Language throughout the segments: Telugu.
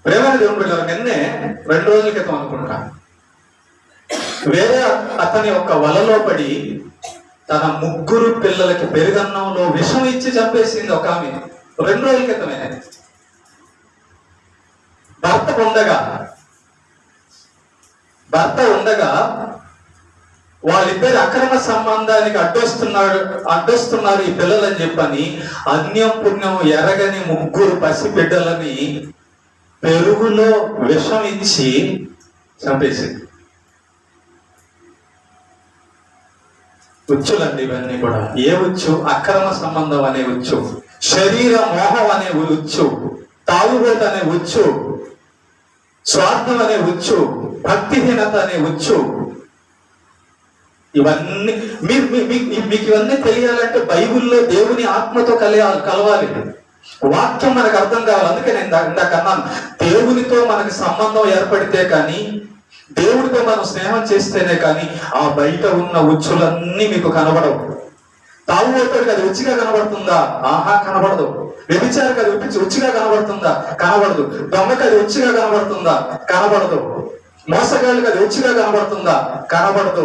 ప్రేమైన దేవుని బిడ్డలారా, నిన్నే 2 రోజుల క్రితం అనుకుంటా వేరే అతని ఒక వలలో పడి తన 3 పిల్లలకి పెరుగన్నంలో విషం ఇచ్చి చంపేసింది ఒక ఆమె. 2 రోజుల క్రితమే. భర్త ఉండగా వాళ్ళిద్దరి అక్రమ సంబంధానికి అడ్డొస్తున్నారు ఈ పిల్లలని చెప్పని అన్యం పుణ్యం ఎరగని 3 పసిబిడ్డలని పెరుగులో విషం ఇచ్చి చంపేసింది. ఉచ్చులండి ఇవన్నీ కూడా. ఏ ఉచ్చు? అక్రమ సంబంధం అనే ఉచ్చు, శరీర మోహం అనే ఉచ్చు, తాగుబోతు అనే ఉచ్చు, స్వార్థం అనే ఉచ్చు, భక్తిహీనత అనే ఉచ్చు. ఇవన్నీ మీకు ఇవన్నీ తెలియాలంటే బైబిల్లో దేవుని ఆత్మతో కలవాలి. వాక్యం మనకు అర్థం కావాలి. అందుకే నేను ఇందాక అన్నాను, దేవునితో మనకి సంబంధం ఏర్పడితే కానీ, దేవుడితో మనం స్నేహం చేస్తేనే కానీ ఆ బయట ఉన్న ఉచ్చులన్నీ మీకు కనబడవు. తాగుబోతుడికి అది రుచిగా కనబడుతుందా? ఆహా, కనబడదు. వ్యభిచారికి అది రుచిగా కనబడుతుందా? కనబడదు. దొంగకి అది రుచిగా కనబడుతుందా? కనబడదు. మోసగాళ్ళకి అది రుచిగా కనబడుతుందా? కనబడదు.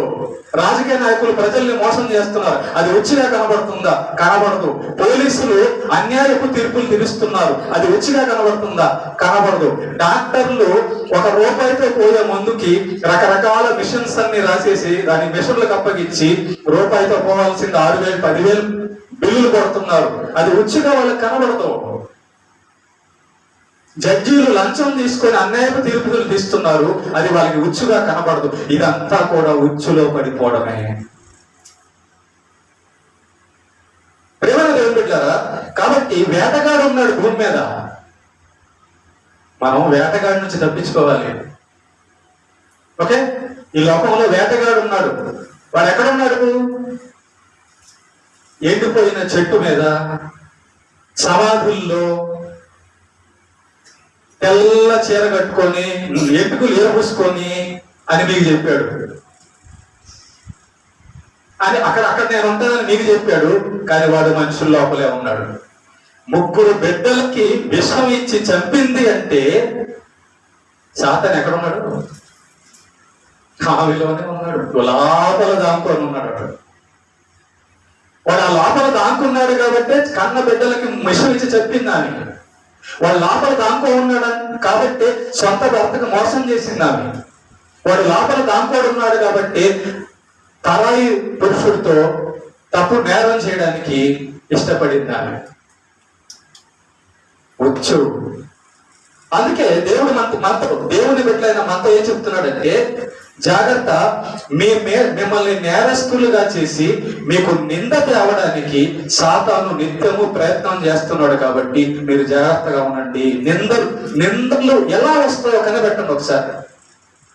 రాజకీయ నాయకులు ప్రజల్ని మోసం చేస్తున్నారు, అది రుచిగా కనబడుతుందా? కనబడదు. పోలీసులు అన్యాయపు తీర్పులు తీరుస్తున్నారు, అది రుచిగా కనబడుతుందా? కనబడదు. డాక్టర్లు ₹1తో పోయే మందుకి రకరకాల మిషన్స్ అన్ని రాసేసి దాని మిషన్లకు అప్పగించి ₹1తో పోవాల్సింది 6,000 10,000 బిల్లులు కొడుతున్నారు, అది రుచిగా వాళ్ళకి కనబడదు. జడ్జీలు లంచం తీసుకొని అన్యాయపు తీర్పులు తీస్తున్నారు, అది వాళ్ళకి ఉచ్చుగా కనబడదు. ఇదంతా కూడా ఉచ్చులో పడిపోవడమే. ప్రేమల దేవుని బిడ్డలారా, కాబట్టి వేటగాడు ఉన్నాడు భూమి మీద. మనం వేటగాడి నుంచి తప్పించుకోవాలి. ఓకే, ఈ లోకంలో వేటగాడు ఉన్నాడు. వాడు ఎక్కడ ఉన్నాడు? ఎండిపోయిన చెట్టు మీద, సమాధుల్లో, తెల్ల చీర కట్టుకొని, ఎటుకులు ఏర్పూసుకొని అని మీకు చెప్పాడు. అని అక్కడ నేను ఉంటానని మీకు చెప్పాడు. కానీ వాడు మనుషుల లోపలే ఉన్నాడు. 3 బిడ్డలకి విషం ఇచ్చి చంపింది అంటే సాతాను ఎక్కడున్నాడు? ఆవిలోనే ఉన్నాడు. లోపల దాంకొని ఉన్నాడు. వాడు ఆ లోపల దాంకున్నాడు కాబట్టి కన్న బిడ్డలకి విషం ఇచ్చి చెప్పింది ఆమె. వాడు లోపల దాంకో ఉన్నాడు కాబట్టి సొంత భర్తకు మోసం చేసింది ఆమె. వాడు లోపల దాంకోడు ఉన్నాడు కాబట్టి తరాయి పురుషుడితో తప్పు నేరం చేయడానికి ఇష్టపడింది ఆమె. వచ్చు. అందుకే దేవుని బిడ్డలైన మనతో ఏం చెప్తున్నాడంటే, జాగ్రత్త, మిమ్మల్ని నేరస్తులుగా చేసి మీకు నింద తేవడానికి సాతాను నిత్యము ప్రయత్నం చేస్తున్నాడు. కాబట్టి మీరు జాగ్రత్తగా ఉండండి. నిందలు ఎలా వస్తాయో కనిపెట్టండి ఒకసారి.